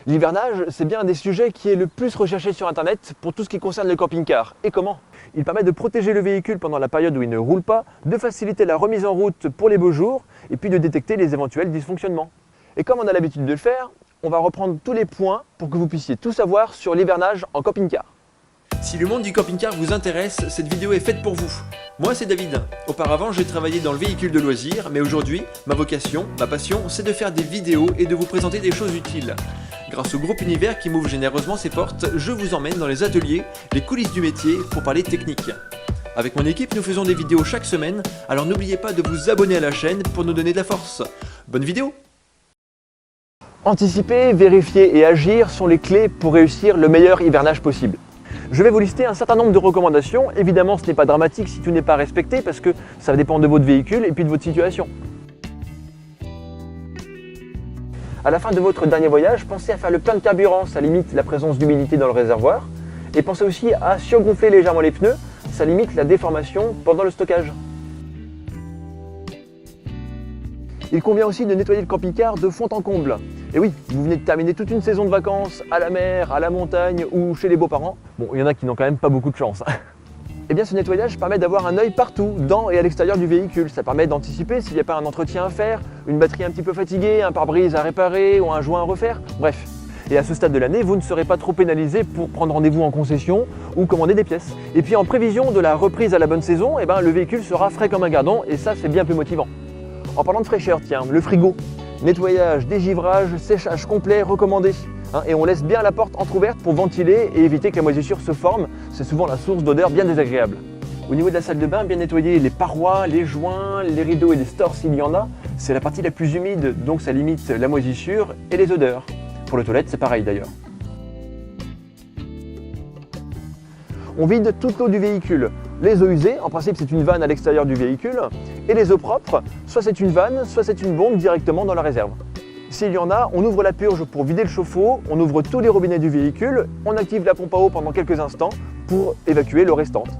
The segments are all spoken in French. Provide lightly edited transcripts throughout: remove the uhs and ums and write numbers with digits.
L'hivernage, c'est bien un des sujets qui est le plus recherché sur Internet pour tout ce qui concerne le camping-car. Et comment? Il permet de protéger le véhicule pendant la période où il ne roule pas, de faciliter la remise en route pour les beaux jours, et puis de détecter les éventuels dysfonctionnements. Et comme on a l'habitude de le faire, on va reprendre tous les points pour que vous puissiez tout savoir sur l'hivernage en camping-car. Si le monde du camping-car vous intéresse, cette vidéo est faite pour vous. Moi, c'est David. Auparavant, j'ai travaillé dans le véhicule de loisirs, mais aujourd'hui, ma vocation, ma passion, c'est de faire des vidéos et de vous présenter des choses utiles. Grâce au groupe Univers qui m'ouvre généreusement ses portes, je vous emmène dans les ateliers, les coulisses du métier pour parler technique. Avec mon équipe, nous faisons des vidéos chaque semaine, alors n'oubliez pas de vous abonner à la chaîne pour nous donner de la force. Bonne vidéo! Anticiper, vérifier et agir sont les clés pour réussir le meilleur hivernage possible. Je vais vous lister un certain nombre de recommandations. Évidemment, ce n'est pas dramatique si tout n'est pas respecté parce que ça dépend de votre véhicule et puis de votre situation. À la fin de votre dernier voyage, pensez à faire le plein de carburant, ça limite la présence d'humidité dans le réservoir. Et pensez aussi à surgonfler légèrement les pneus, ça limite la déformation pendant le stockage. Il convient aussi de nettoyer le camping-car de fond en comble. Et oui, vous venez de terminer toute une saison de vacances à la mer, à la montagne ou chez les beaux-parents. Bon, il y en a qui n'ont quand même pas beaucoup de chance. Eh bien, ce nettoyage permet d'avoir un œil partout, dans et à l'extérieur du véhicule. Ça permet d'anticiper s'il n'y a pas un entretien à faire, une batterie un petit peu fatiguée, un pare-brise à réparer ou un joint à refaire, bref. Et à ce stade de l'année, vous ne serez pas trop pénalisé pour prendre rendez-vous en concession ou commander des pièces. Et puis en prévision de la reprise à la bonne saison, eh ben, le véhicule sera frais comme un gardon et ça, c'est bien plus motivant. En parlant de fraîcheur, tiens, le frigo. Nettoyage, dégivrage, séchage complet recommandé. Et on laisse bien la porte entrouverte pour ventiler et éviter que la moisissure se forme. C'est souvent la source d'odeurs bien désagréables. Au niveau de la salle de bain, bien nettoyer les parois, les joints, les rideaux et les stores s'il y en a. C'est la partie la plus humide, donc ça limite la moisissure et les odeurs. Pour les toilettes, c'est pareil d'ailleurs. On vide toute l'eau du véhicule. Les eaux usées, en principe c'est une vanne à l'extérieur du véhicule, et les eaux propres, soit c'est une vanne, soit c'est une bombe directement dans la réserve. S'il y en a, on ouvre la purge pour vider le chauffe-eau, on ouvre tous les robinets du véhicule, on active la pompe à eau pendant quelques instants pour évacuer l'eau restante.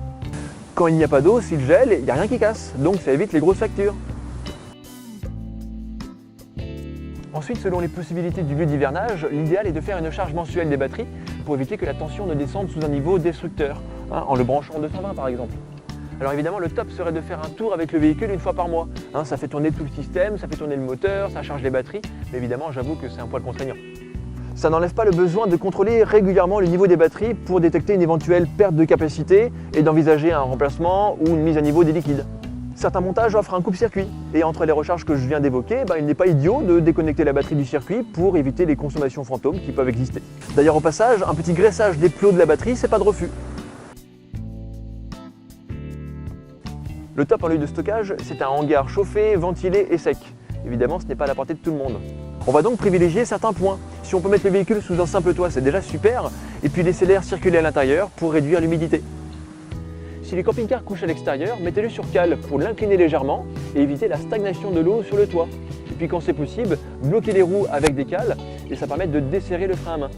Quand il n'y a pas d'eau, s'il gèle, il n'y a rien qui casse, donc ça évite les grosses factures. Ensuite, selon les possibilités du lieu d'hivernage, l'idéal est de faire une charge mensuelle des batteries pour éviter que la tension ne descende sous un niveau destructeur, en le branchant en 220 par exemple. Alors évidemment, le top serait de faire un tour avec le véhicule une fois par mois. Ça fait tourner tout le système, ça fait tourner le moteur, ça charge les batteries, mais évidemment, j'avoue que c'est un poil contraignant. Ça n'enlève pas le besoin de contrôler régulièrement le niveau des batteries pour détecter une éventuelle perte de capacité et d'envisager un remplacement ou une mise à niveau des liquides. Certains montages offrent un coupe-circuit et entre les recharges que je viens d'évoquer, il n'est pas idiot de déconnecter la batterie du circuit pour éviter les consommations fantômes qui peuvent exister. D'ailleurs au passage, un petit graissage des plots de la batterie, c'est pas de refus. Le top en lieu de stockage, c'est un hangar chauffé, ventilé et sec. Évidemment, ce n'est pas à la portée de tout le monde. On va donc privilégier certains points. Si on peut mettre le véhicule sous un simple toit, c'est déjà super, et puis laisser l'air circuler à l'intérieur pour réduire l'humidité. Si les camping-cars couchent à l'extérieur, mettez-le sur cale pour l'incliner légèrement et éviter la stagnation de l'eau sur le toit. Et puis quand c'est possible, bloquez les roues avec des cales et ça permet de desserrer le frein à main.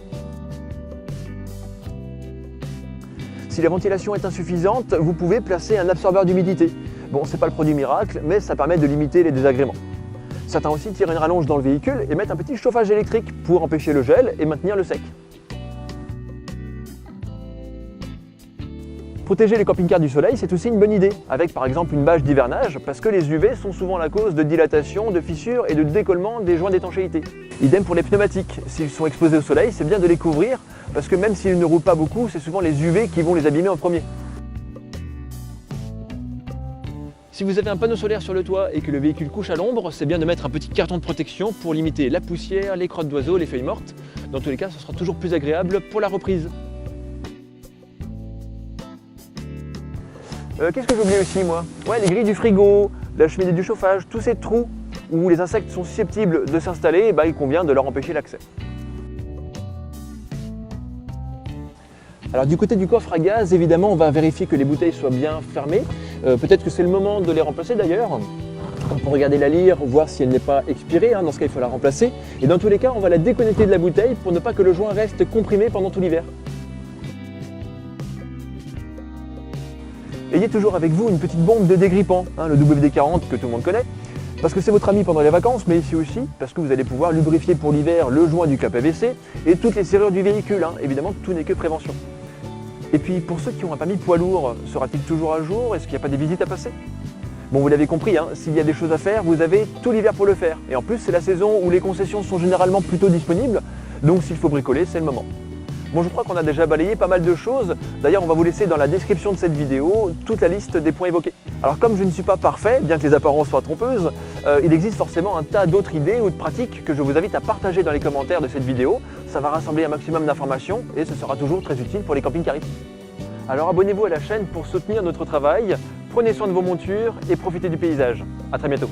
Si la ventilation est insuffisante, vous pouvez placer un absorbeur d'humidité. Bon, c'est pas le produit miracle, mais ça permet de limiter les désagréments. Certains aussi tirent une rallonge dans le véhicule et mettent un petit chauffage électrique pour empêcher le gel et maintenir le sec. Protéger les camping-cars du soleil, c'est aussi une bonne idée, avec par exemple une bâche d'hivernage, parce que les UV sont souvent la cause de dilatation, de fissures et de décollement des joints d'étanchéité. Idem pour les pneumatiques, s'ils sont exposés au soleil, c'est bien de les couvrir, parce que même s'ils ne roulent pas beaucoup, c'est souvent les UV qui vont les abîmer en premier. Si vous avez un panneau solaire sur le toit et que le véhicule couche à l'ombre, c'est bien de mettre un petit carton de protection pour limiter la poussière, les crottes d'oiseaux, les feuilles mortes. Dans tous les cas, ce sera toujours plus agréable pour la reprise. Qu'est-ce que j'oublie aussi moi? Ouais, les grilles du frigo, la cheminée du chauffage, tous ces trous où les insectes sont susceptibles de s'installer, il convient de leur empêcher l'accès. Alors du côté du coffre à gaz, évidemment, on va vérifier que les bouteilles soient bien fermées. Peut-être que c'est le moment de les remplacer d'ailleurs. On peut regarder la lyre, voir si elle n'est pas expirée, dans ce cas il faut la remplacer. Et dans tous les cas, on va la déconnecter de la bouteille pour ne pas que le joint reste comprimé pendant tout l'hiver. Ayez toujours avec vous une petite bombe de dégrippant, le WD-40 que tout le monde connaît. Parce que c'est votre ami pendant les vacances, mais ici aussi parce que vous allez pouvoir lubrifier pour l'hiver le joint du cap AVC et toutes les serrures du véhicule. Évidemment, tout n'est que prévention. Et puis pour ceux qui ont un permis poids lourd, sera-t-il toujours à jour? Est-ce qu'il n'y a pas des visites à passer? Bon, vous l'avez compris, s'il y a des choses à faire, vous avez tout l'hiver pour le faire. Et en plus, c'est la saison où les concessions sont généralement plutôt disponibles, donc s'il faut bricoler, c'est le moment. Bon, je crois qu'on a déjà balayé pas mal de choses. D'ailleurs, on va vous laisser dans la description de cette vidéo toute la liste des points évoqués. Alors comme je ne suis pas parfait, bien que les apparences soient trompeuses, il existe forcément un tas d'autres idées ou de pratiques que je vous invite à partager dans les commentaires de cette vidéo. Ça va rassembler un maximum d'informations et ce sera toujours très utile pour les camping-caristes. Alors abonnez-vous à la chaîne pour soutenir notre travail, prenez soin de vos montures et profitez du paysage. A très bientôt.